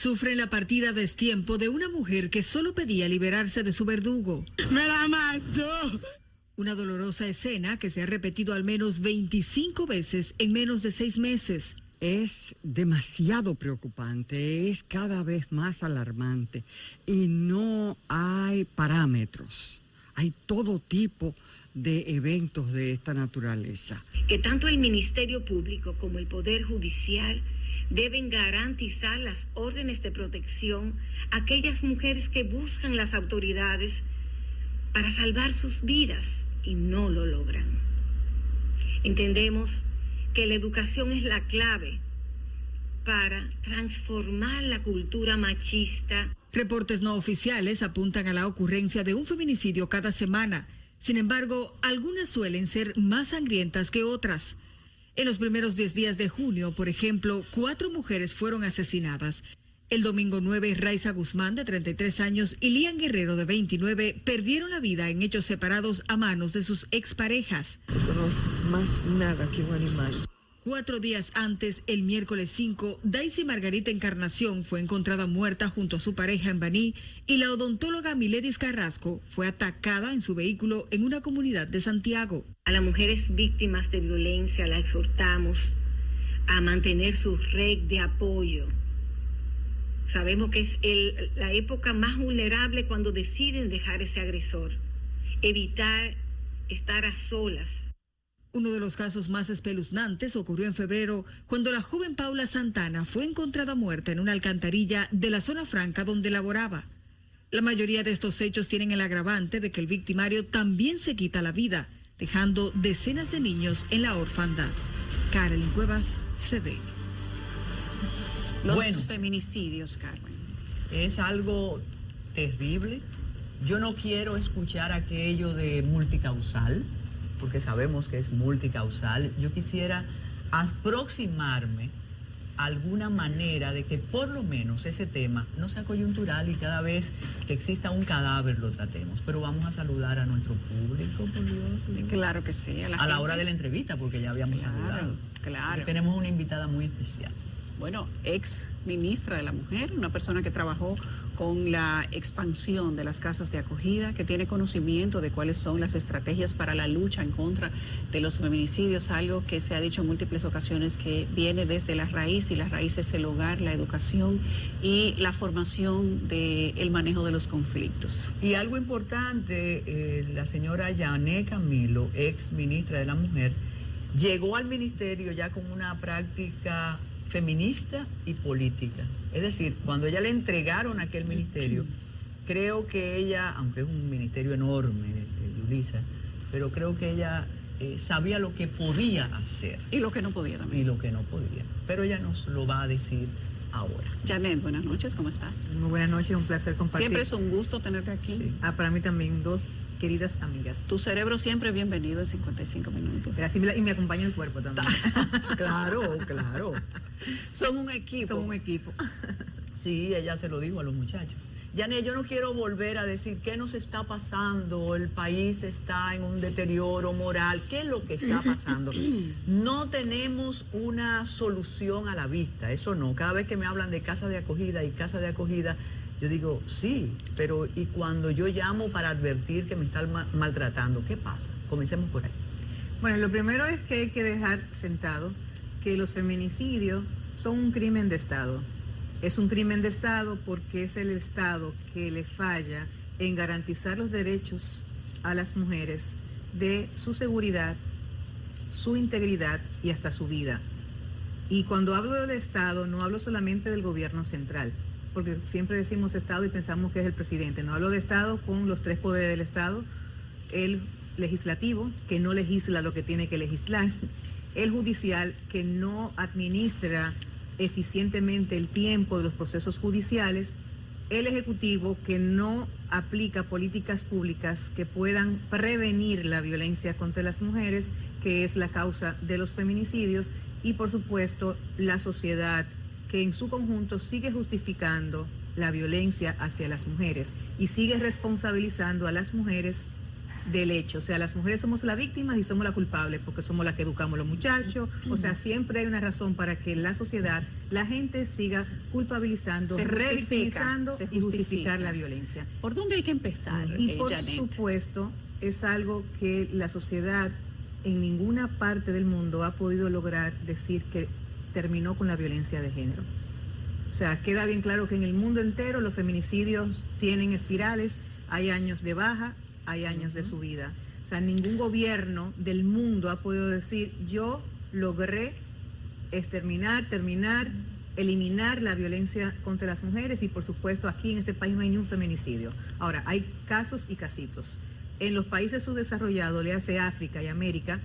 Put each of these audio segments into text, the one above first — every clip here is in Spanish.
Sufren la partida a destiempo de una mujer que solo pedía liberarse de su verdugo. ¡Me la mató! Una dolorosa escena que se ha repetido al menos 25 veces en menos de 6 meses. Es demasiado preocupante, es cada vez más alarmante y no hay parámetros. Hay todo tipo de eventos de esta naturaleza. Que tanto el Ministerio Público como el Poder Judicial deben garantizar las órdenes de protección a aquellas mujeres que buscan las autoridades para salvar sus vidas y no lo logran. Entendemos que la educación es la clave para transformar la cultura machista. Reportes no oficiales apuntan a la ocurrencia de un feminicidio cada semana. Sin embargo, algunas suelen ser más sangrientas que otras. En los primeros 10 días de junio, por ejemplo, 4 mujeres fueron asesinadas. El domingo 9, Raiza Guzmán, de 33 años, y Lian Guerrero, de 29, perdieron la vida en hechos separados a manos de sus exparejas. Eso no es más nada que un animal. 4 días antes, el miércoles 5, Daisy Margarita Encarnación fue encontrada muerta junto a su pareja en Baní y la odontóloga Miledis Carrasco fue atacada en su vehículo en una comunidad de Santiago. A las mujeres víctimas de violencia la exhortamos a mantener su red de apoyo. Sabemos que es la época más vulnerable cuando deciden dejar ese agresor. Evitar estar a solas. Uno de los casos más espeluznantes ocurrió en febrero, cuando la joven Paula Santana fue encontrada muerta en una alcantarilla de la zona franca donde laboraba. La mayoría de estos hechos tienen el agravante de que el victimario también se quita la vida, dejando decenas de niños en la orfandad. Carolyn Cuevas, CDN. Los feminicidios, Carmen. Es algo terrible. Yo no quiero escuchar aquello de multicausal, porque sabemos que es multicausal. Yo quisiera aproximarme a alguna manera de que por lo menos ese tema no sea coyuntural y cada vez que exista un cadáver lo tratemos. Pero vamos a saludar a nuestro público, por Dios. Claro que sí. A la hora de la entrevista, porque ya habíamos saludado. Claro. Y tenemos una invitada muy especial. Bueno, ex ministra de la Mujer, una persona que trabajó con la expansión de las casas de acogida, que tiene conocimiento de cuáles son las estrategias para la lucha en contra de los feminicidios, algo que se ha dicho en múltiples ocasiones que viene desde la raíz, y la raíz es el hogar, la educación y la formación del manejo de los conflictos. Y algo importante, la señora Yané Camilo, ex ministra de la Mujer, llegó al ministerio ya con una práctica feminista y política. Es decir, cuando ella le entregaron aquel ministerio, creo que ella, aunque es un ministerio enorme, Yulisa, pero creo que ella sabía lo que podía hacer. Y lo que no podía también. Y lo que no podía. Pero ella nos lo va a decir ahora. Janet, buenas noches, ¿cómo estás? Muy buenas noches, un placer compartir. Siempre es un gusto tenerte aquí. Sí. Para mí también, 2 queridas amigas. Tu cerebro siempre bienvenido en 55 minutos. Gracias, y me acompaña el cuerpo también. Claro, claro. Son un equipo. Son un equipo. Sí, ella se lo dijo a los muchachos. Yané, yo no quiero volver a decir qué nos está pasando, el país está en un deterioro moral, qué es lo que está pasando. No tenemos una solución a la vista, eso no. Cada vez que me hablan de casa de acogida y casa de acogida, yo digo, sí, pero ¿y cuando yo llamo para advertir que me están maltratando? ¿Qué pasa? Comencemos por ahí. Bueno, lo primero es que hay que dejar sentado que los feminicidios son un crimen de Estado. Es un crimen de Estado porque es el Estado que le falla en garantizar los derechos a las mujeres de su seguridad, su integridad y hasta su vida. Y cuando hablo del Estado, no hablo solamente del gobierno central, porque siempre decimos Estado y pensamos que es el presidente. No hablo de Estado con los 3 poderes del Estado: el legislativo, que no legisla lo que tiene que legislar; el judicial, que no administra eficientemente el tiempo de los procesos judiciales; el ejecutivo, que no aplica políticas públicas que puedan prevenir la violencia contra las mujeres, que es la causa de los feminicidios; y por supuesto la sociedad, que en su conjunto sigue justificando la violencia hacia las mujeres y sigue responsabilizando a las mujeres del hecho. O sea, las mujeres somos las víctimas y somos las culpables porque somos las que educamos a los muchachos. O sea, siempre hay una razón para que la sociedad, la gente siga culpabilizando, revictimizando y justificar la violencia. ¿Por dónde hay que empezar, Y por Janet? supuesto, es algo que la sociedad en ninguna parte del mundo ha podido lograr decir que terminó con la violencia de género. O sea, queda bien claro que en el mundo entero los feminicidios tienen espirales, hay años de baja, hay años de subida. O sea, ningún gobierno del mundo ha podido decir, yo logré exterminar, terminar, eliminar la violencia contra las mujeres, y por supuesto aquí en este país no hay ni un feminicidio. Ahora, hay casos y casitos. En los países subdesarrollados, le hace África y América,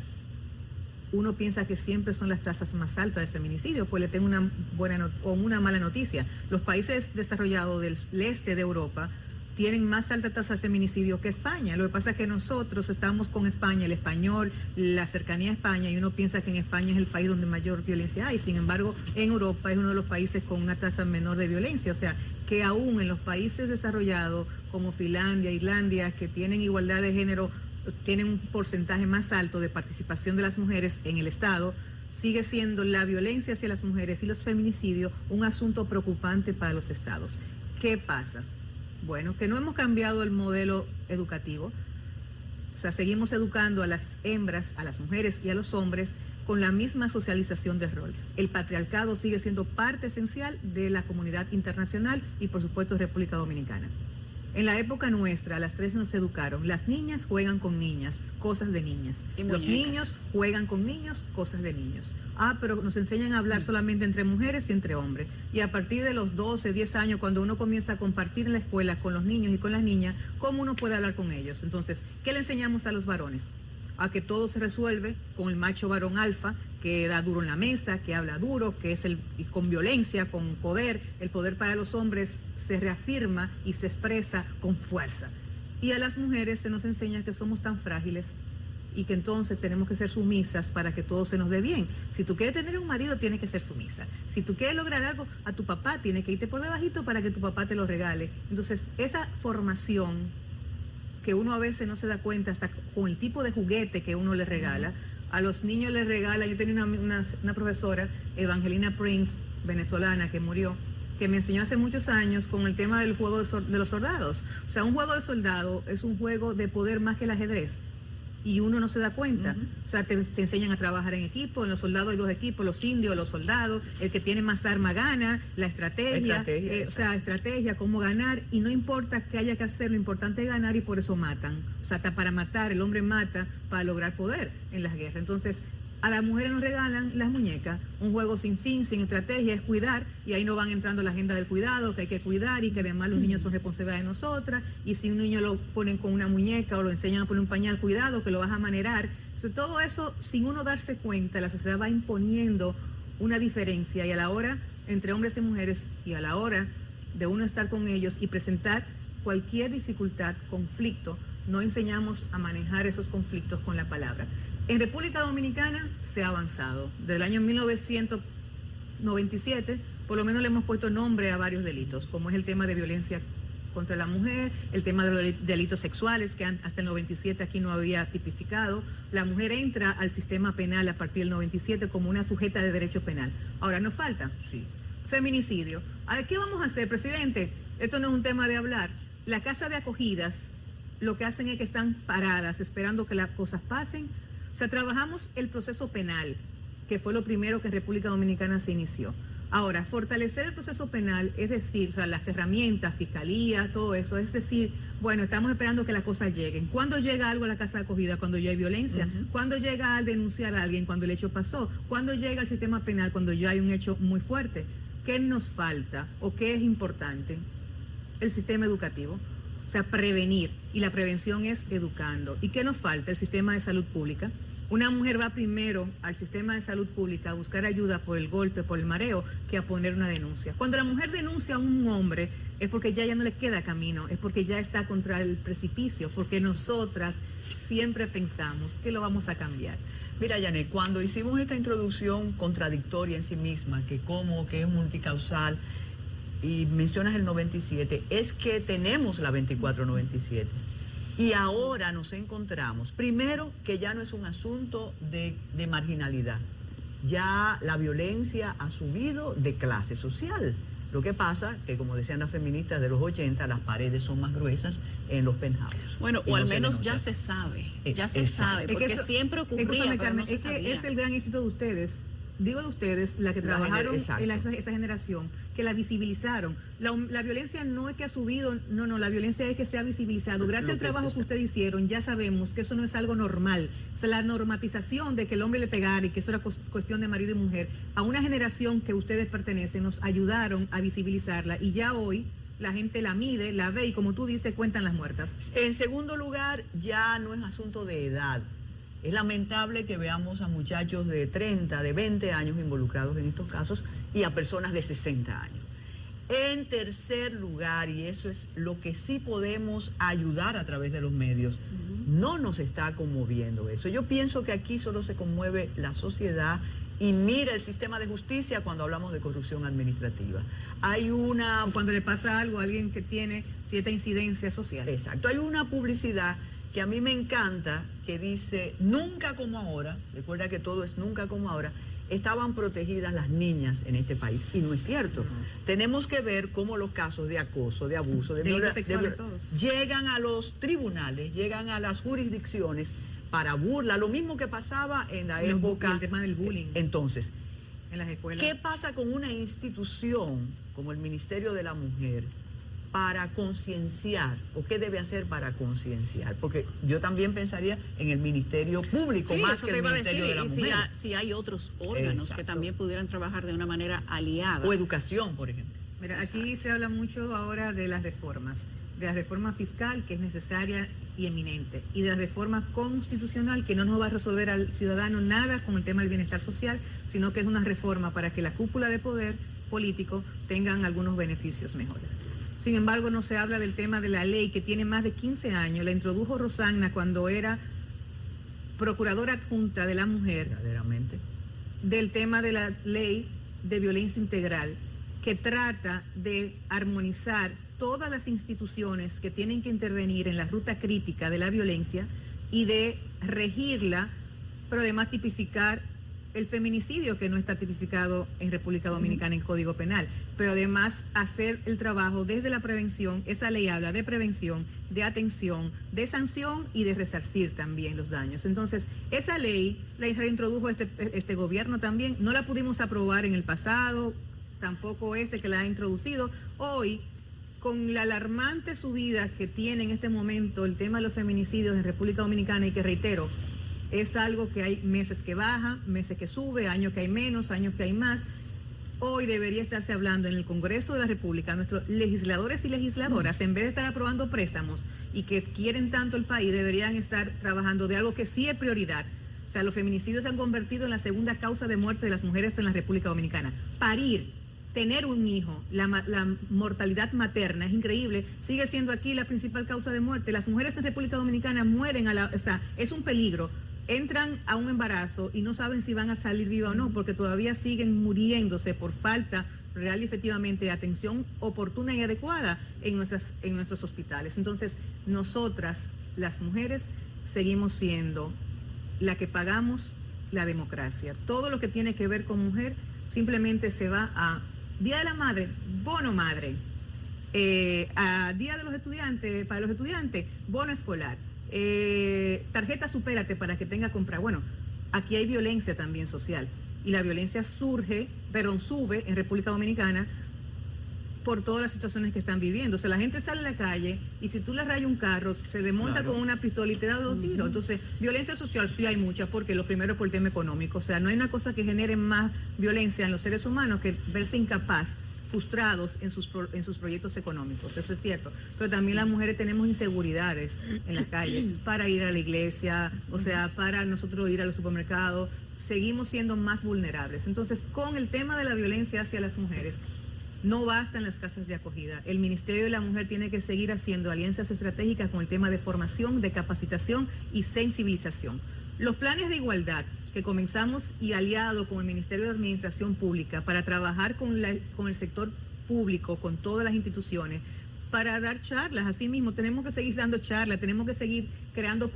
uno piensa que siempre son las tasas más altas de feminicidio. Pues le tengo una buena o una mala noticia. Los países desarrollados del este de Europa tienen más alta tasa de feminicidio que España. Lo que pasa es que nosotros estamos con España, el español, la cercanía a España, y uno piensa que en España es el país donde mayor violencia hay. Sin embargo, en Europa es uno de los países con una tasa menor de violencia. O sea, que aún en los países desarrollados como Finlandia, Islandia, que tienen igualdad de género, tienen un porcentaje más alto de participación de las mujeres en el Estado, sigue siendo la violencia hacia las mujeres y los feminicidios un asunto preocupante para los estados. ¿Qué pasa? Bueno, que no hemos cambiado el modelo educativo. O sea, seguimos educando a las hembras, a las mujeres y a los hombres con la misma socialización de rol. El patriarcado sigue siendo parte esencial de la comunidad internacional y, por supuesto, República Dominicana. En la época nuestra, a las 3 nos educaron. Las niñas juegan con niñas, cosas de niñas. Los niños juegan con niños, cosas de niños. Pero nos enseñan a hablar solamente entre mujeres y entre hombres. Y a partir de los 12, 10 años, cuando uno comienza a compartir en la escuela con los niños y con las niñas, ¿cómo uno puede hablar con ellos? Entonces, ¿qué le enseñamos a los varones? A que todo se resuelve con el macho varón alfa, que da duro en la mesa, que habla duro, que es con violencia, con poder. El poder para los hombres se reafirma y se expresa con fuerza. Y a las mujeres se nos enseña que somos tan frágiles y que entonces tenemos que ser sumisas para que todo se nos dé bien. Si tú quieres tener un marido, tienes que ser sumisa. Si tú quieres lograr algo a tu papá, tienes que irte por debajito para que tu papá te lo regale. Entonces, esa formación que uno a veces no se da cuenta hasta con el tipo de juguete que uno le regala. A los niños les regala, yo tenía una profesora, Evangelina Prince, venezolana, que murió, que me enseñó hace muchos años con el tema del juego de los soldados. O sea, un juego de soldado es un juego de poder más que el ajedrez. Y uno no se da cuenta. O sea, te enseñan a trabajar en equipo. En los soldados hay 2 equipos, los indios, los soldados. El que tiene más arma gana, la estrategia. O sea, estrategia, cómo ganar. Y no importa qué haya que hacer, lo importante es ganar, y por eso matan. O sea, hasta para matar, el hombre mata para lograr poder en las guerras. Entonces, a las mujeres nos regalan las muñecas, un juego sin fin, sin estrategia, es cuidar, y ahí no van entrando la agenda del cuidado, que hay que cuidar y que además los niños son responsables de nosotras, y si un niño lo ponen con una muñeca o lo enseñan a poner un pañal, cuidado, que lo vas a manerar. Entonces, todo eso, sin uno darse cuenta, la sociedad va imponiendo una diferencia, y a la hora entre hombres y mujeres, y a la hora de uno estar con ellos y presentar cualquier dificultad, conflicto, no enseñamos a manejar esos conflictos con la palabra. En República Dominicana se ha avanzado. Desde el año 1997, por lo menos le hemos puesto nombre a varios delitos, como es el tema de violencia contra la mujer, el tema de los delitos sexuales, que hasta el 97 aquí no había tipificado. La mujer entra al sistema penal a partir del 97 como una sujeta de derecho penal. Ahora, ¿nos falta? Sí. Feminicidio. ¿Qué vamos a hacer, presidente? Esto no es un tema de hablar. La casa de acogidas lo que hacen es que están paradas, esperando que las cosas pasen. O sea, trabajamos el proceso penal, que fue lo primero que en República Dominicana se inició. Ahora, fortalecer el proceso penal, es decir, o sea, las herramientas, fiscalía, todo eso, es decir, bueno, estamos esperando que las cosas lleguen. ¿Cuándo llega algo a la casa de acogida? Cuando ya hay violencia. ¿Cuándo llega al denunciar a alguien? Cuando el hecho pasó. ¿Cuándo llega al sistema penal? Cuando ya hay un hecho muy fuerte. ¿Qué nos falta o qué es importante? El sistema educativo. O sea, prevenir, y la prevención es educando. ¿Y qué nos falta? El sistema de salud pública. Una mujer va primero al sistema de salud pública a buscar ayuda por el golpe, por el mareo, que a poner una denuncia. Cuando la mujer denuncia a un hombre es porque ya no le queda camino, es porque ya está contra el precipicio, porque nosotras siempre pensamos que lo vamos a cambiar. Mira, Janet, cuando hicimos esta introducción contradictoria en sí misma, que es multicausal, y mencionas el 97, es que tenemos la 2497. Y ahora nos encontramos, primero, que ya no es un asunto de marginalidad. Ya la violencia ha subido de clase social. Lo que pasa que, como decían las feministas de los 80, las paredes son más gruesas en los penthouse. Bueno, Y o no al se menos denuncia. ya se sabe, ya se Exacto. sabe, Es que porque eso- siempre ocurría, escúchame, pero Carmen, no se es que sabía. es el gran éxito de ustedes. Digo de ustedes, la que trabajaron exacto. en esa generación, que la visibilizaron. La violencia no es que ha subido, no, la violencia es que se ha visibilizado. Gracias al trabajo que ustedes hicieron, ya sabemos que eso no es algo normal. O sea, la normatización de que el hombre le pegara y que eso era cuestión de marido y mujer, a una generación que ustedes pertenecen, nos ayudaron a visibilizarla y ya hoy la gente la mide, la ve y como tú dices, cuentan las muertas. En segundo lugar, ya no es asunto de edad. Es lamentable que veamos a muchachos de 30, de 20 años involucrados en estos casos y a personas de 60 años. En tercer lugar, y eso es lo que sí podemos ayudar a través de los medios, no nos está conmoviendo eso. Yo pienso que aquí solo se conmueve la sociedad y mira el sistema de justicia cuando hablamos de corrupción administrativa. Hay una... Cuando le pasa algo a alguien que tiene cierta incidencia social. Exacto, hay una publicidad que a mí me encanta, que dice, nunca como ahora, recuerda que todo es nunca como ahora, estaban protegidas las niñas en este país. Y no es cierto. Tenemos que ver cómo los casos de acoso, de abuso, de Delitos sexuales todos. llegan a los tribunales, llegan a las jurisdicciones para burla, lo mismo que pasaba en la época... El tema del bullying Entonces, en las escuelas. ¿qué pasa con una institución como el Ministerio de la Mujer para concienciar, o qué debe hacer para concienciar? Porque yo también pensaría en el Ministerio Público Sí, más eso que te el iba a Ministerio decir, de la y Mujer. si hay otros órganos que Exacto. también pudieran trabajar de una manera aliada. O educación, por ejemplo. Mira, aquí se habla mucho ahora de la reforma fiscal, que es necesaria y eminente, y de la reforma constitucional, que no nos va a resolver al ciudadano nada con el tema del bienestar social, sino que es una reforma para que la cúpula de poder político tengan algunos beneficios mejores. Sin embargo, no se habla del tema de la ley, que tiene más de 15 años, la introdujo Rosagna cuando era procuradora adjunta de la mujer, Verdaderamente. del tema de la ley de violencia integral, que trata de armonizar todas las instituciones que tienen que intervenir en la ruta crítica de la violencia y de regirla, pero además tipificar el feminicidio, que no está tipificado en República Dominicana en Código Penal, pero además hacer el trabajo desde la prevención. Esa ley habla de prevención, de atención, de sanción y de resarcir también los daños. Entonces, esa ley la introdujo este gobierno también, no la pudimos aprobar en el pasado, tampoco que la ha introducido. Hoy, con la alarmante subida que tiene en este momento el tema de los feminicidios en República Dominicana, y que reitero, es algo que hay meses que baja, meses que sube, años que hay menos, años que hay más. Hoy debería estarse hablando en el Congreso de la República, nuestros legisladores y legisladoras, en vez de estar aprobando préstamos y que quieren tanto el país, deberían estar trabajando de algo que sí es prioridad. O sea, los feminicidios se han convertido en la segunda causa de muerte de las mujeres en la República Dominicana. Parir, tener un hijo, la mortalidad materna es increíble, sigue siendo aquí la principal causa de muerte. Las mujeres en República Dominicana mueren o sea, es un peligro. Entran a un embarazo y no saben si van a salir vivas o no, porque todavía siguen muriéndose por falta real y efectivamente de atención oportuna y adecuada en nuestros hospitales. Entonces, nosotras, las mujeres, seguimos siendo la que pagamos la democracia. Todo lo que tiene que ver con mujer simplemente se va a Día de la Madre, bono madre, a Día de los Estudiantes, para los estudiantes, bono escolar, tarjeta supérate para que tenga compra. Bueno, aquí hay violencia también social, y la violencia sube en República Dominicana por todas las situaciones que están viviendo. O sea, la gente sale a la calle y si tú le rayas un carro, se desmonta con una pistola y te da 2 tiros. Entonces, violencia social sí hay mucha, porque lo primero por el tema económico. O sea, no hay una cosa que genere más violencia en los seres humanos que verse incapaz, frustrados en sus proyectos económicos. Eso es cierto. Pero también las mujeres tenemos inseguridades en la calle para ir a la iglesia, o sea, para nosotros ir a los supermercados. Seguimos siendo más vulnerables. Entonces, con el tema de la violencia hacia las mujeres, no bastan las casas de acogida. El Ministerio de la Mujer tiene que seguir haciendo alianzas estratégicas con el tema de formación, de capacitación y sensibilización. Los planes de igualdad que comenzamos y aliado con el Ministerio de Administración Pública para trabajar con el sector público, con todas las instituciones, para dar charlas. Así mismo, tenemos que seguir dando charlas, tenemos que seguir creando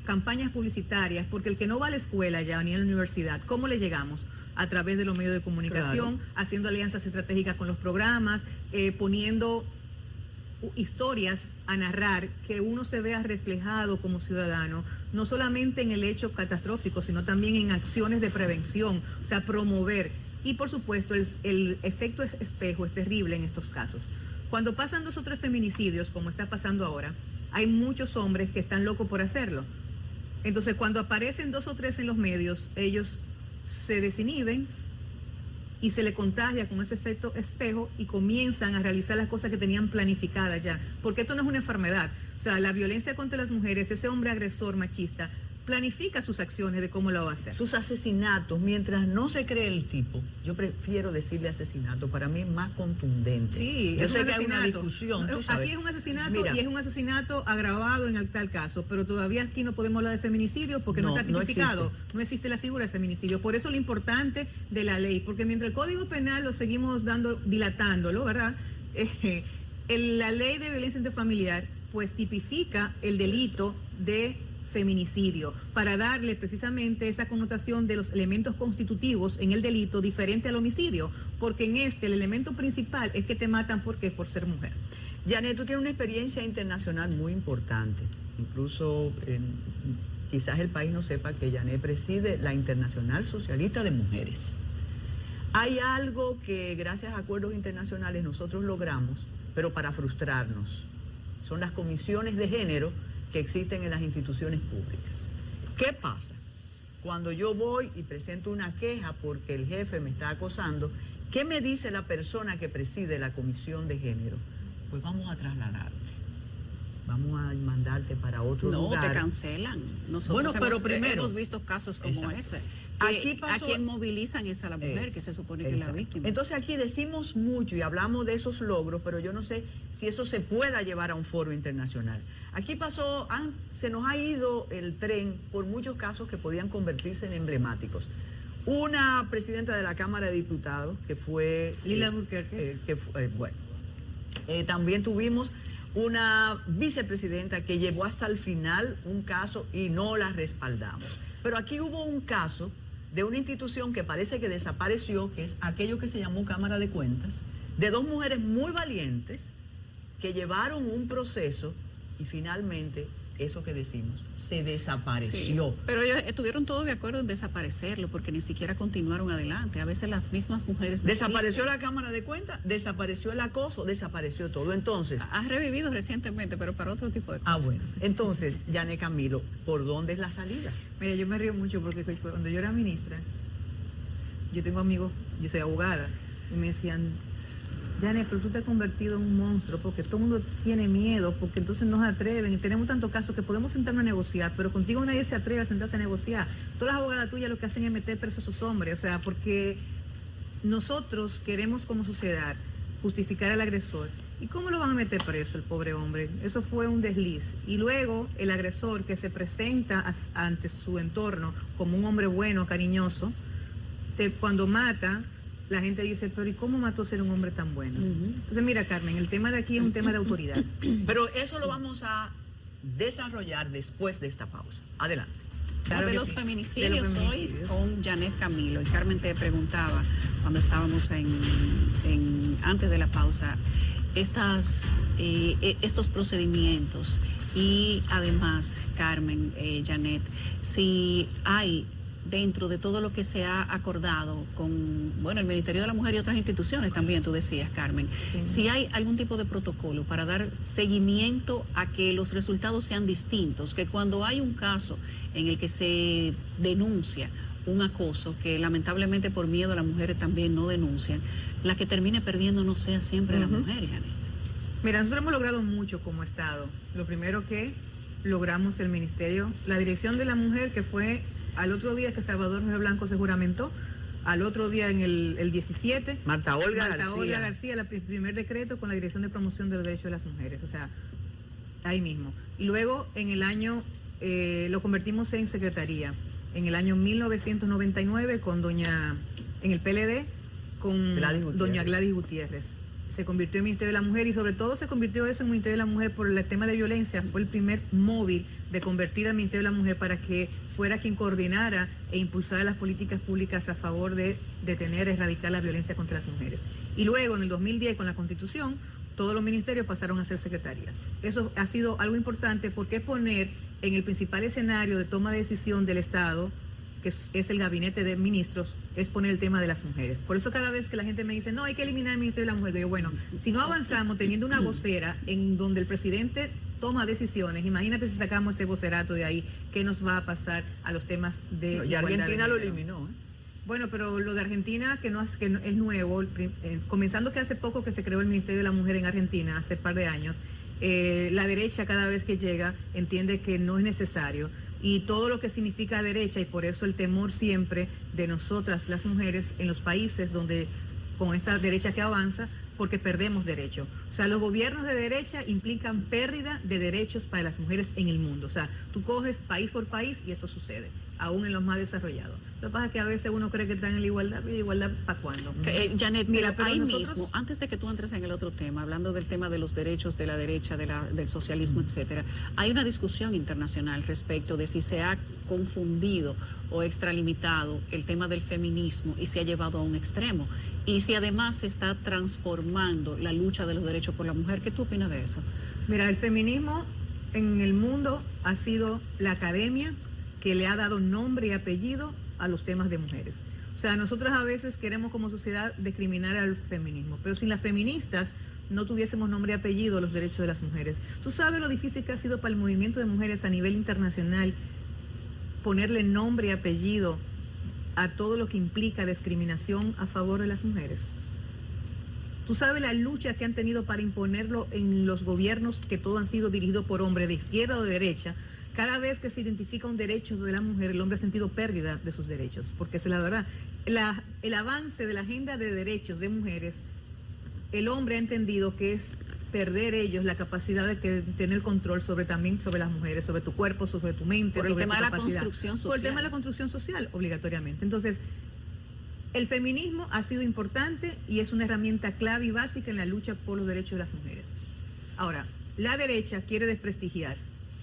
campañas publicitarias, porque el que no va a la escuela ya ni a la universidad, ¿cómo le llegamos? A través de los medios de comunicación, haciendo alianzas estratégicas con los programas, poniendo historias a narrar, que uno se vea reflejado como ciudadano, no solamente en el hecho catastrófico, sino también en acciones de prevención, o sea, promover. Y por supuesto, el efecto espejo es terrible en estos casos. Cuando pasan 2 o 3 feminicidios, como está pasando ahora, hay muchos hombres que están locos por hacerlo. Entonces, cuando aparecen 2 o 3 en los medios, ellos se desinhiben y se le contagia con ese efecto espejo y comienzan a realizar las cosas que tenían planificadas ya. Porque esto no es una enfermedad. O sea, la violencia contra las mujeres, ese hombre agresor machista, planifica sus acciones de cómo lo va a hacer. Sus asesinatos, mientras no se cree el tipo, yo prefiero decirle asesinato, para mí es más contundente. Sí, yo es sé un que hay una asesinato. discusión, tú sabes. Aquí es un asesinato. Mira, y es un asesinato agravado en tal caso, pero todavía aquí no podemos hablar de feminicidio porque no está tipificado, no existe la figura de feminicidio. Por eso lo importante de la ley, porque mientras el Código Penal lo seguimos dilatándolo, ¿verdad? La ley de violencia intrafamiliar pues tipifica el delito de feminicidio, para darle precisamente esa connotación de los elementos constitutivos en el delito diferente al homicidio, porque en el elemento principal es que te matan porque por ser mujer. Janet, tú tienes una experiencia internacional muy importante, incluso quizás el país no sepa que Janet preside la Internacional Socialista de Mujeres. Hay algo que gracias a acuerdos internacionales nosotros logramos, pero para frustrarnos, son las comisiones de género que existen en las instituciones públicas. ¿Qué pasa? Cuando yo voy y presento una queja porque el jefe me está acosando, ¿qué me dice la persona que preside la comisión de género? Pues vamos a trasladarte, vamos a mandarte para otro lugar. No, te cancelan. Nosotros hemos visto casos como ese. Aquí pasó, a quien movilizan es a la mujer, que se supone que es la víctima. Entonces aquí decimos mucho y hablamos de esos logros, pero yo no sé si eso se pueda llevar a un foro internacional. Aquí pasó, se nos ha ido el tren por muchos casos que podían convertirse en emblemáticos. Una presidenta de la Cámara de Diputados, que fue Lila Alburquerque. También tuvimos una vicepresidenta que llevó hasta el final un caso y no la respaldamos. Pero aquí hubo un caso de una institución que parece que desapareció, que es aquello que se llamó Cámara de Cuentas, de 2 mujeres muy valientes que llevaron un proceso y finalmente, eso que decimos, se desapareció. Sí, pero ellos estuvieron todos de acuerdo en desaparecerlo porque ni siquiera continuaron adelante. A veces las mismas mujeres no desapareció existen. la Cámara de Cuentas, desapareció el acoso, desapareció todo. Entonces, ha revivido recientemente, pero para otro tipo de cosas. bueno. Entonces, Janet Camilo, ¿por dónde es la salida? Mira, yo me río mucho porque cuando yo era ministra, yo tengo amigos, yo soy abogada, y me decían, Janet, pero tú te has convertido en un monstruo porque todo el mundo tiene miedo, porque entonces no se atreven y tenemos tantos casos que podemos sentarnos a negociar, pero contigo nadie se atreve a sentarse a negociar. Todas las abogadas tuyas lo que hacen es meter presos a sus hombres, o sea, porque nosotros queremos como sociedad justificar al agresor. ¿Y cómo lo van a meter preso el pobre hombre? Eso fue un desliz. Y luego el agresor que se presenta ante su entorno como un hombre bueno, cariñoso, cuando mata, la gente dice, pero ¿y cómo mató ser un hombre tan bueno? Entonces, mira, Carmen, el tema de aquí es un tema de autoridad. Pero eso lo vamos a desarrollar después de esta pausa. Adelante. Claro, de los feminicidios hoy con Janet Camilo. Y Carmen te preguntaba cuando estábamos antes de la pausa, estos procedimientos y además, Carmen, Janet, si hay dentro de todo lo que se ha acordado con, el Ministerio de la Mujer y otras instituciones también, tú decías, Carmen, si hay algún tipo de protocolo para dar seguimiento a que los resultados sean distintos, que cuando hay un caso en el que se denuncia un acoso, que lamentablemente por miedo a las mujeres también no denuncian, la que termine perdiendo no sea siempre la mujer, Janet. Mira, nosotros hemos logrado mucho como Estado. Lo primero que logramos el Ministerio, la Dirección de la Mujer, que fue al otro día que Salvador Jorge Blanco se juramentó, al otro día en el 17, Marta Olga García, el primer decreto con la Dirección de Promoción de los Derechos de las Mujeres, o sea, ahí mismo. Y luego en el año, lo convertimos en secretaría, en el año 1999 con en el PLD, con doña Gladys Gutiérrez. se convirtió en Ministerio de la Mujer y sobre todo se convirtió eso en Ministerio de la Mujer por el tema de violencia. Fue el primer móvil de convertir al Ministerio de la Mujer para que fuera quien coordinara e impulsara las políticas públicas a favor de detener, erradicar la violencia contra las mujeres. Y luego en el 2010 con la Constitución, todos los ministerios pasaron a ser secretarías. Eso ha sido algo importante porque es poner en el principal escenario de toma de decisión del Estado, que es el gabinete de ministros, es poner el tema de las mujeres. Por eso cada vez que la gente me dice, no, hay que eliminar el Ministerio de la Mujer, yo digo, bueno, si no avanzamos teniendo una vocera en donde el presidente toma decisiones, imagínate si sacamos ese vocerato de ahí, ¿qué nos va a pasar a los temas de Y igualdad de Argentina lo género? eliminó, ¿eh? Bueno, pero lo de Argentina, que es nuevo, comenzando que hace poco que se creó el Ministerio de la Mujer en Argentina, hace un par de años, la derecha cada vez que llega entiende que no es necesario. Y todo lo que significa derecha, y por eso el temor siempre de nosotras las mujeres en los países donde con esta derecha que avanza, porque perdemos derecho. O sea, los gobiernos de derecha implican pérdida de derechos para las mujeres en el mundo. O sea, tú coges país por país y eso sucede, aún en los más desarrollados. Lo que pasa es que a veces uno cree que está en la igualdad, ¿y igualdad para cuándo? Janet, Mira, pero pero ahí nosotros- mismo, antes de que tú entres en el otro tema, hablando del tema de los derechos de la derecha, del socialismo, etcétera, hay una discusión internacional respecto de si se ha confundido o extralimitado el tema del feminismo y se ha llevado a un extremo. Y si además se está transformando la lucha de los derechos por la mujer, ¿qué tú opinas de eso? Mira, el feminismo en el mundo ha sido la academia que le ha dado nombre y apellido a los temas de mujeres. O sea, nosotros a veces queremos como sociedad discriminar al feminismo, pero sin las feministas no tuviésemos nombre y apellido a los derechos de las mujeres. Tú sabes lo difícil que ha sido para el movimiento de mujeres a nivel internacional ponerle nombre y apellido a todo lo que implica discriminación a favor de las mujeres. Tú sabes la lucha que han tenido para imponerlo en los gobiernos que todos han sido dirigidos por hombres de izquierda o de derecha. Cada vez que se identifica un derecho de la mujer, el hombre ha sentido pérdida de sus derechos, porque es la verdad. El avance de la agenda de derechos de mujeres, el hombre ha entendido que es perder ellos la capacidad de tener control también sobre las mujeres, sobre tu cuerpo, sobre tu mente, Por el sobre tema tu de la capacidad. construcción social. Por el tema de la construcción social, obligatoriamente. Entonces, el feminismo ha sido importante y es una herramienta clave y básica en la lucha por los derechos de las mujeres. Ahora, la derecha quiere desprestigiar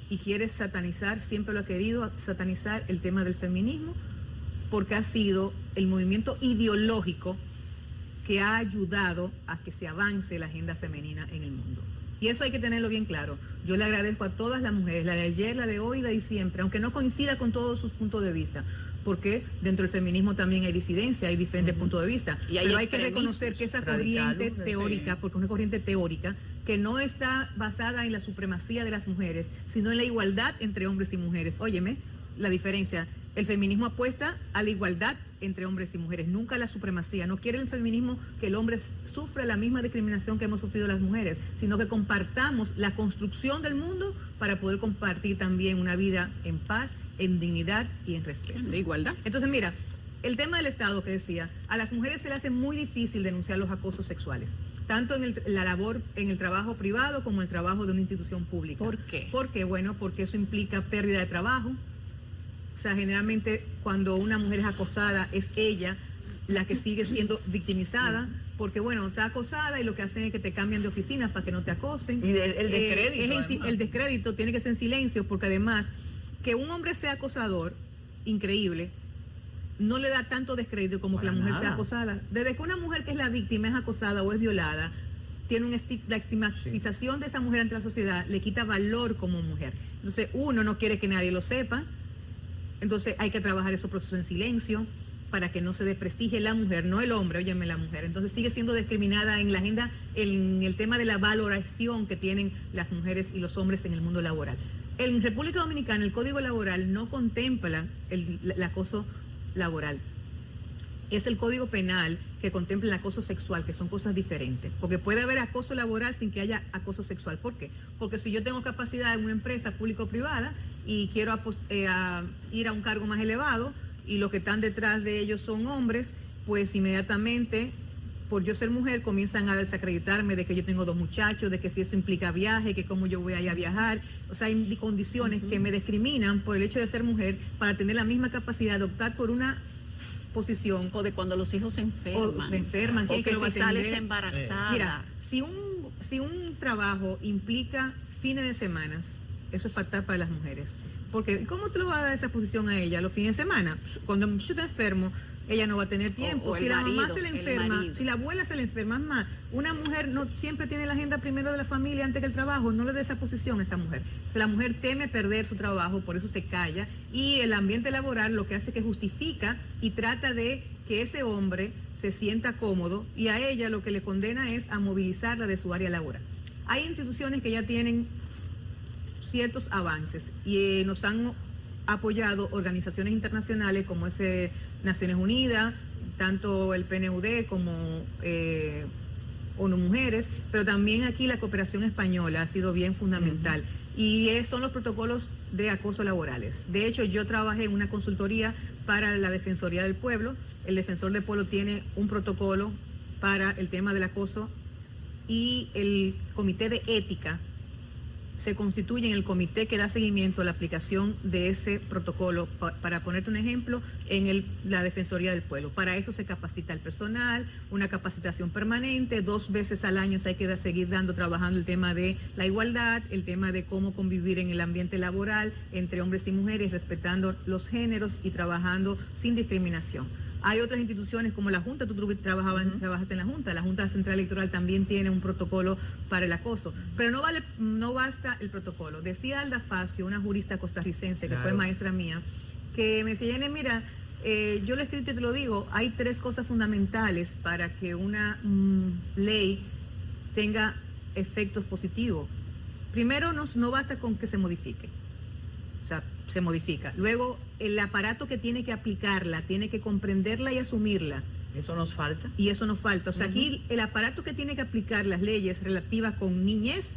y quiere satanizar, siempre lo ha querido satanizar el tema del feminismo, porque ha sido el movimiento ideológico que ha ayudado a que se avance la agenda femenina en el mundo. Y eso hay que tenerlo bien claro. Yo le agradezco a todas las mujeres, la de ayer, la de hoy, la de siempre, aunque no coincida con todos sus puntos de vista, porque dentro del feminismo también hay disidencia, hay diferentes puntos de vista. Y hay pero hay que extremismos reconocer que esa radicales, corriente teórica, porque es una corriente teórica, que no está basada en la supremacía de las mujeres, sino en la igualdad entre hombres y mujeres. Óyeme, la diferencia. El feminismo apuesta a la igualdad entre hombres y mujeres, nunca a la supremacía. No quiere el feminismo que el hombre sufra la misma discriminación que hemos sufrido las mujeres, sino que compartamos la construcción del mundo para poder compartir también una vida en paz, en dignidad y en respeto. De igualdad. Entonces, mira, el tema del Estado que decía, a las mujeres se les hace muy difícil denunciar los acosos sexuales, tanto en la labor, en el trabajo privado como en el trabajo de una institución pública. ¿Por qué? Porque, bueno, porque eso implica pérdida de trabajo. O sea, generalmente cuando una mujer es acosada es ella la que sigue siendo victimizada, porque bueno, está acosada y lo que hacen es que te cambian de oficinas para que no te acosen. Y el descrédito, además. El descrédito tiene que ser en silencio, porque además que un hombre sea acosador, increíble, no le da tanto descrédito como que la mujer sea acosada. Desde que una mujer que es la víctima es acosada o es violada, tiene la estigmatización de esa mujer ante la sociedad, le quita valor como mujer. Entonces uno no quiere que nadie lo sepa. Entonces hay que trabajar esos procesos en silencio para que no se desprestigie la mujer, no el hombre, óyeme, la mujer. Entonces sigue siendo discriminada en la agenda, en el tema de la valoración que tienen las mujeres y los hombres en el mundo laboral. En República Dominicana el Código Laboral no contempla el acoso laboral. Es el Código Penal que contempla el acoso sexual, que son cosas diferentes. Porque puede haber acoso laboral sin que haya acoso sexual. ¿Por qué? Porque si yo tengo capacidad en una empresa público-privada y quiero ir a un cargo más elevado y los que están detrás de ellos son hombres, pues inmediatamente, por yo ser mujer, comienzan a desacreditarme de que yo tengo 2 muchachos, de que si eso implica viaje, que cómo yo voy a ir a viajar. O sea, hay condiciones que me discriminan por el hecho de ser mujer para tener la misma capacidad de optar por una posición. O de cuando los hijos se enferman. O se enferman, ¿quién o que que lo va a si sales atender? embarazada. Mira, si un trabajo implica fines de semana, eso es fatal para las mujeres. Porque ¿cómo tú le vas a dar esa posición a ella los fines de semana? Cuando yo estoy enfermo, ella no va a tener tiempo. O si el la mamá marido, se le el enferma, marido. si la abuela se le enferma, más, una mujer no siempre tiene la agenda primero de la familia antes que el trabajo. No le dé esa posición a esa mujer. Si la mujer teme perder su trabajo, por eso se calla. Y el ambiente laboral lo que hace es que justifica y trata de que ese hombre se sienta cómodo, y a ella lo que le condena es a movilizarla de su área laboral. Hay instituciones que ya tienen ciertos avances y nos han apoyado organizaciones internacionales como es Naciones Unidas, tanto el PNUD como ONU Mujeres, pero también aquí la cooperación española ha sido bien fundamental. Y son los protocolos de acoso laborales. De hecho, yo trabajé en una consultoría para la Defensoría del Pueblo. El Defensor del Pueblo tiene un protocolo para el tema del acoso, y el Comité de Ética se constituye en el comité que da seguimiento a la aplicación de ese protocolo. Para ponerte un ejemplo, en la Defensoría del Pueblo. Para eso se capacita el personal, una capacitación permanente, 2 veces al año hay que seguir trabajando el tema de la igualdad, el tema de cómo convivir en el ambiente laboral entre hombres y mujeres, respetando los géneros y trabajando sin discriminación. Hay otras instituciones como la Junta, tú trabajaste en la Junta Central Electoral también tiene un protocolo para el acoso, pero no basta el protocolo. Decía Alda Facio, una jurista costarricense que fue maestra mía, que me decía, Jenny, mira, yo lo he escrito y te lo digo, hay 3 cosas fundamentales para que una ley tenga efectos positivos. Primero, no basta con que se modifique. O sea, se modifica. Luego, el aparato que tiene que aplicarla, tiene que comprenderla y asumirla. Eso nos falta. Y eso nos falta. O sea, aquí el aparato que tiene que aplicar las leyes relativas con niñez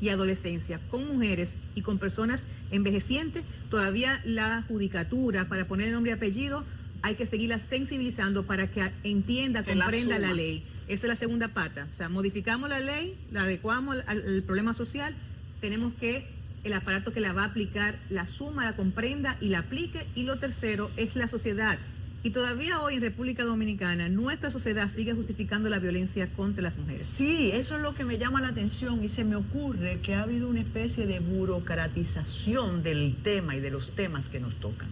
y adolescencia, con mujeres y con personas envejecientes, todavía la judicatura, para poner el nombre y apellido, hay que seguirla sensibilizando para que entienda, comprenda la ley. Esa es la segunda pata. O sea, modificamos la ley, la adecuamos al problema social, tenemos que el aparato que la va a aplicar la asuma, la comprenda y la aplique. Y lo tercero es la sociedad. Y todavía hoy en República Dominicana nuestra sociedad sigue justificando la violencia contra las mujeres. Sí, eso es lo que me llama la atención, y se me ocurre que ha habido una especie de burocratización del tema y de los temas que nos tocan.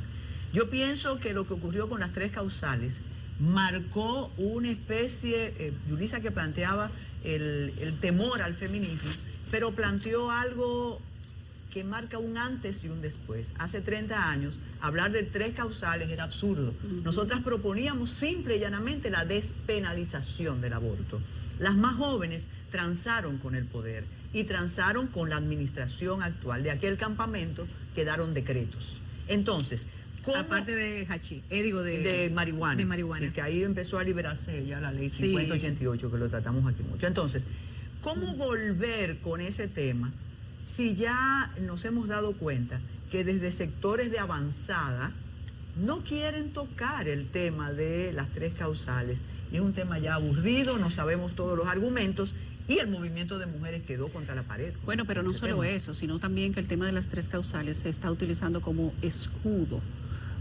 Yo pienso que lo que ocurrió con las 3 causales marcó una especie, Yulisa, que planteaba el temor al feminismo, pero planteó algo que marca un antes y un después. Hace 30 años, hablar de 3 causales era absurdo. Nosotras proponíamos simple y llanamente la despenalización del aborto. Las más jóvenes transaron con el poder y transaron con la administración actual. De aquel campamento quedaron decretos. Entonces, ¿cómo? Aparte de hachís, de marihuana. De marihuana. Sí, que ahí empezó a liberarse ya la ley 5088, que lo tratamos aquí mucho. Entonces, ¿cómo volver con ese tema si ya nos hemos dado cuenta que desde sectores de avanzada no quieren tocar el tema de las 3 causales? Y es un tema ya aburrido, no sabemos todos los argumentos, y el movimiento de mujeres quedó contra la pared. Bueno, pero no solo eso, sino también que el tema de las 3 causales se está utilizando como escudo,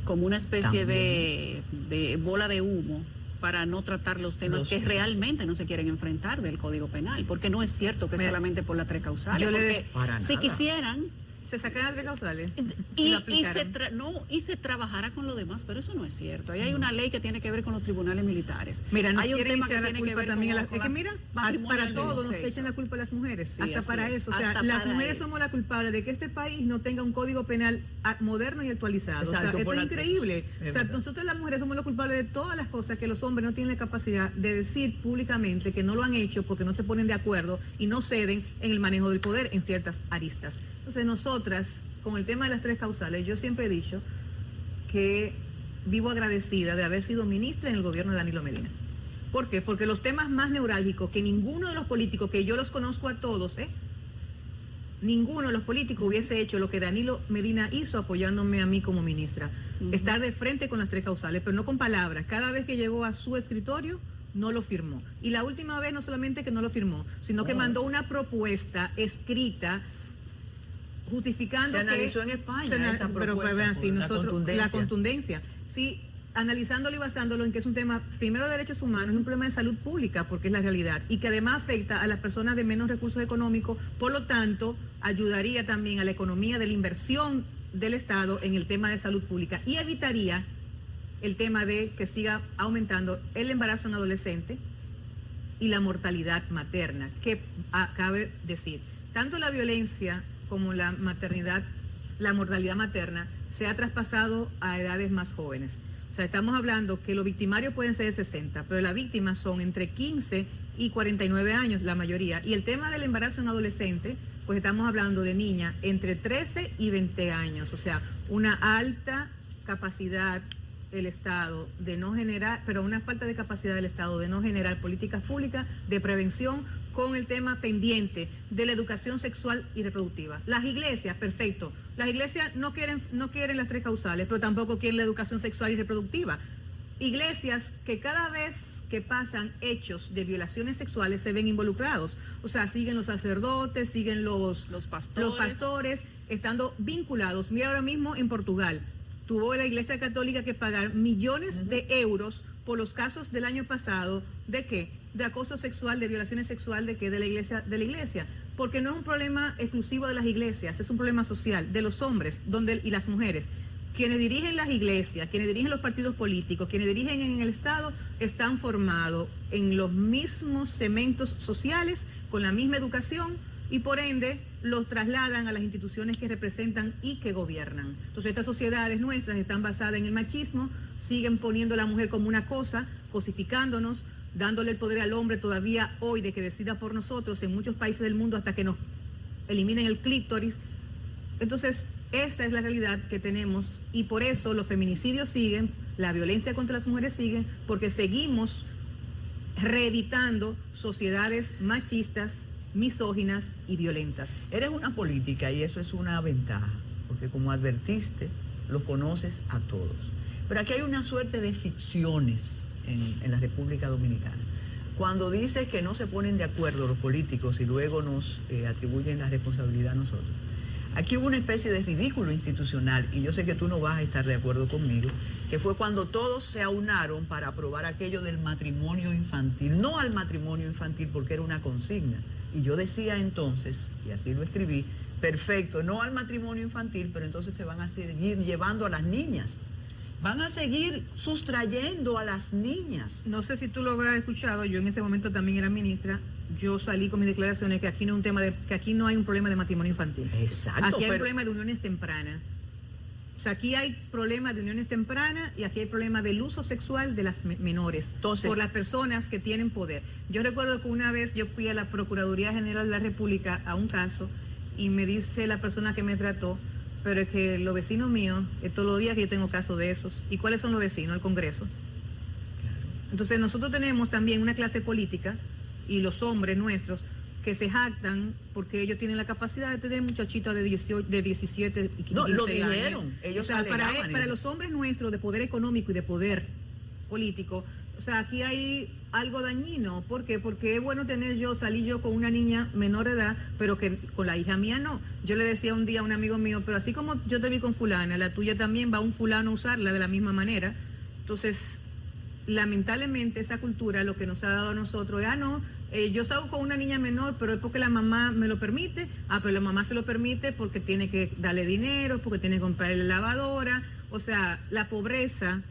como una especie de bola de humo para no tratar los temas que realmente no se quieren enfrentar del Código Penal, porque no es cierto que solamente por las 3 causales, porque si quisieran se sacan las 3 causales y se trabajará con lo demás, pero eso no es cierto. Ahí hay una ley que tiene que ver con los tribunales militares. Mira, nos hay un quieren tema que echar la tiene culpa que ver también con a mira, para todo nos echan la culpa a las mujeres, hasta para eso. O sea, las mujeres somos las culpables de que este país no tenga un código penal moderno y actualizado. Exacto, o sea, esto es increíble. O sea, nosotros las mujeres somos las culpables de todas las cosas que los hombres no tienen la capacidad de decir públicamente que no lo han hecho porque no se ponen de acuerdo y no ceden en el manejo del poder en ciertas aristas. Entonces, nosotras, con el tema de las 3 causales, yo siempre he dicho que vivo agradecida de haber sido ministra en el gobierno de Danilo Medina. ¿Por qué? Porque los temas más neurálgicos que ninguno de los políticos, que yo los conozco a todos, ninguno de los políticos hubiese hecho lo que Danilo Medina hizo apoyándome a mí como ministra. Estar de frente con las 3 causales, pero no con palabras. Cada vez que llegó a su escritorio, no lo firmó. Y la última vez no solamente que no lo firmó, sino que mandó una propuesta escrita justificando se analizó en España esa pero propuesta, así, nosotros, la contundencia. Sí, analizándolo y basándolo en que es un tema, primero, de derechos humanos, es un problema de salud pública, porque es la realidad, y que además afecta a las personas de menos recursos económicos, por lo tanto, ayudaría también a la economía de la inversión del Estado en el tema de salud pública y evitaría el tema de que siga aumentando el embarazo en adolescente y la mortalidad materna, que cabe decir, tanto la violencia como la maternidad, la mortalidad materna, se ha traspasado a edades más jóvenes. O sea, estamos hablando que los victimarios pueden ser de 60, pero las víctimas son entre 15 y 49 años, la mayoría. Y el tema del embarazo en adolescente, pues estamos hablando de niñas entre 13 y 20 años. O sea, una alta capacidad el Estado de no generar, pero una falta de capacidad del Estado de no generar políticas públicas de prevención con el tema pendiente de la educación sexual y reproductiva. Las iglesias, perfecto. Las iglesias no quieren las 3 causales, pero tampoco quieren la educación sexual y reproductiva. Iglesias que cada vez que pasan hechos de violaciones sexuales se ven involucrados. O sea, siguen los sacerdotes, siguen los pastores, estando vinculados. Mira, ahora mismo en Portugal tuvo la Iglesia Católica que pagar millones de euros por los casos del año pasado. ¿De qué? De acoso sexual, de violaciones sexual, ¿de qué? De la iglesia. Porque no es un problema exclusivo de las iglesias, es un problema social, de los hombres y las mujeres. Quienes dirigen las iglesias, quienes dirigen los partidos políticos, quienes dirigen en el Estado, están formados en los mismos cementos sociales, con la misma educación, y por ende los trasladan a las instituciones que representan y que gobiernan. Entonces estas sociedades nuestras están basadas en el machismo, siguen poniendo a la mujer como una cosa, cosificándonos, dándole el poder al hombre todavía hoy de que decida por nosotros en muchos países del mundo hasta que nos eliminen el clítoris. Entonces, esta es la realidad que tenemos y por eso los feminicidios siguen, la violencia contra las mujeres sigue, porque seguimos reeditando sociedades machistas, misóginas y violentas. Eres una política y eso es una ventaja, porque como advertiste, los conoces a todos. Pero aquí hay una suerte de ficciones en la República Dominicana. Cuando dices que no se ponen de acuerdo los políticos y luego nos atribuyen la responsabilidad a nosotros. Aquí hubo una especie de ridículo institucional, y yo sé que tú no vas a estar de acuerdo conmigo, que fue cuando todos se aunaron para aprobar aquello del matrimonio infantil, no al matrimonio infantil porque era una consigna. Y yo decía entonces, y así lo escribí, perfecto, no al matrimonio infantil, pero entonces se van a seguir llevando a las niñas. Van a seguir sustrayendo a las niñas. No sé si tú lo habrás escuchado, yo en ese momento también era ministra, yo salí con mis declaraciones que aquí no, que aquí no hay un problema de matrimonio infantil. Exacto. Aquí hay un problema de uniones tempranas. O sea, aquí hay problemas de uniones tempranas y aquí hay problemas del uso sexual de las menores. Entonces, por las personas que tienen poder. Yo recuerdo que una vez yo fui a la Procuraduría General de la República a un caso y me dice la persona que me trató, pero es que los vecinos míos, todos los días que yo tengo casos de esos. ¿Y cuáles son los vecinos? El Congreso. Entonces nosotros tenemos también una clase política y los hombres nuestros que se jactan porque ellos tienen la capacidad de tener muchachitas de 18, de 17 y 15 no, lo años. dijeron. Ellos, o sea, para los hombres nuestros de poder económico y de poder político, o sea, aquí hay algo dañino. ¿Por qué? Porque es bueno salir yo con una niña menor de edad, pero que con la hija mía no. Yo le decía un día a un amigo mío, pero así como yo te vi con fulana, la tuya también va un fulano a usarla de la misma manera. Entonces, lamentablemente esa cultura lo que nos ha dado a nosotros es, yo salgo con una niña menor, pero es porque la mamá me lo permite. Pero la mamá se lo permite porque tiene que darle dinero, porque tiene que comprarle la lavadora. O sea, la pobreza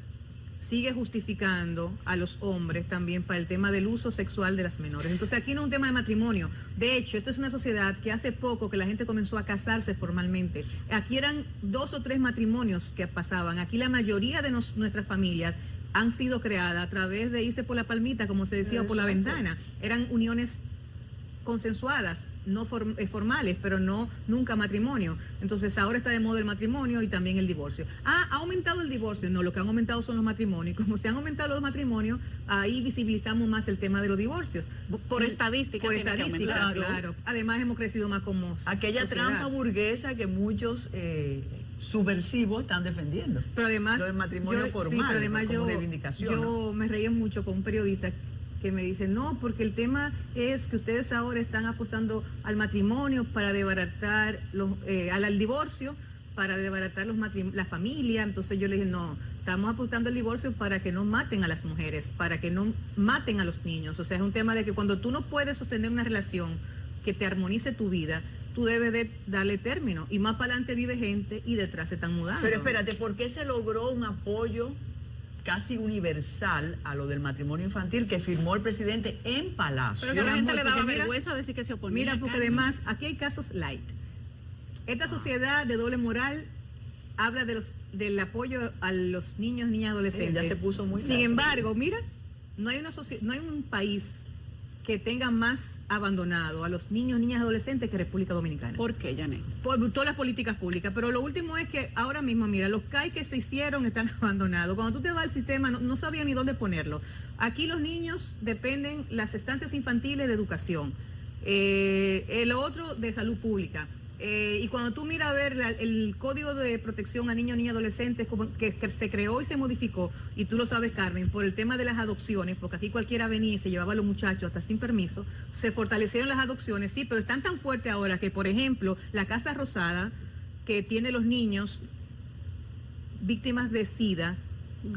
sigue justificando a los hombres también para el tema del uso sexual de las menores. Entonces aquí no es un tema de matrimonio. De hecho, esto es una sociedad que hace poco que la gente comenzó a casarse formalmente. Aquí eran 2 o 3 matrimonios que pasaban. Aquí la mayoría de nuestras familias han sido creadas a través de irse por la palmita, como se decía, o por la ventana. Eran uniones consensuadas, no formales, pero nunca matrimonio. Entonces ahora está de moda el matrimonio y también el divorcio. ¿Ha aumentado el divorcio? No, lo que han aumentado son los matrimonios. Como se han aumentado los matrimonios, ahí visibilizamos más el tema de los divorcios. Por estadística. Por estadística, claro. Además hemos crecido más como aquella sociedad. trampa burguesa que muchos subversivos están defendiendo. Pero además, lo del matrimonio formal, sí, pero además como reivindicación, yo me reía mucho con un periodista que me dice, no, porque el tema es que ustedes ahora están apostando al matrimonio para desbaratar al divorcio, para desbaratar la familia. Entonces yo le dije, no, estamos apostando al divorcio para que no maten a las mujeres, para que no maten a los niños. O sea, es un tema de que cuando tú no puedes sostener una relación que te armonice tu vida, tú debes de darle término. Y más para adelante vive gente y detrás se están mudando. Pero espérate, ¿por qué se logró un apoyo casi universal a lo del matrimonio infantil que firmó el presidente en Palacio? Pero que a la gente le daba Porque mira, vergüenza decir que se oponía. Mira, porque Carmen. además aquí hay casos light. Esta sociedad de doble moral habla del apoyo a los niños, niñas, adolescentes. Ya se puso muy Sin light. embargo, mira, no hay un país que tenga más abandonado a los niños, niñas, adolescentes que República Dominicana. ¿Por qué, Janet? Por todas las políticas públicas. Pero lo último es que ahora mismo, mira, los CAI que se hicieron están abandonados. Cuando tú te vas al sistema, no sabían ni dónde ponerlo. Aquí los niños dependen las estancias infantiles de educación. El otro de salud pública. Y cuando tú miras a ver el Código de Protección a Niños, Niñas y Adolescentes que se creó y se modificó, y tú lo sabes, Carmen, por el tema de las adopciones, porque aquí cualquiera venía y se llevaba a los muchachos hasta sin permiso, se fortalecieron las adopciones, sí, pero están tan fuertes ahora que, por ejemplo, la Casa Rosada, que tiene los niños víctimas de SIDA,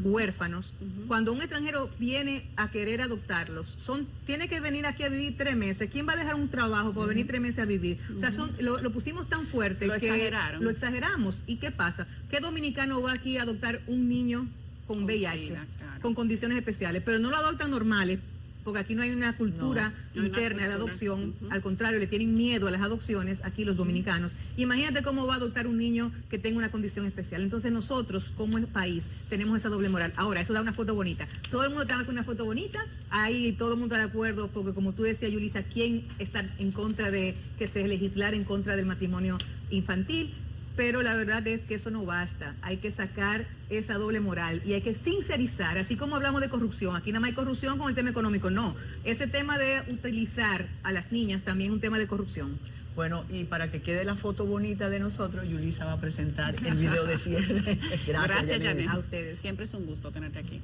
huérfanos, cuando un extranjero viene a querer adoptarlos, tiene que venir aquí a vivir 3 meses. ¿Quién va a dejar un trabajo para venir 3 meses a vivir? O sea, lo pusimos tan fuerte Lo que exageraron. lo exageramos. ¿Y qué pasa? ¿Qué dominicano va aquí a adoptar un niño con VIH, SIDA, claro. con condiciones especiales? Pero no lo adoptan normales, porque aquí no hay una cultura no hay una interna de cultura. adopción. Al contrario, le tienen miedo a las adopciones aquí los dominicanos. Imagínate cómo va a adoptar un niño que tenga una condición especial. Entonces nosotros, como país, tenemos esa doble moral. Ahora, eso da una foto bonita. Todo el mundo está con una foto bonita, ahí todo el mundo está de acuerdo, porque como tú decías, Yulisa, ¿quién está en contra de que se legislara en contra del matrimonio infantil? Pero la verdad es que eso no basta, hay que sacar esa doble moral y hay que sincerizar, así como hablamos de corrupción, aquí nada más hay corrupción con el tema económico, no, ese tema de utilizar a las niñas también es un tema de corrupción. Bueno, y para que quede la foto bonita de nosotros, Yulisa va a presentar el video de cierre. Gracias, Janet. Janet. A ustedes. Siempre es un gusto tenerte aquí.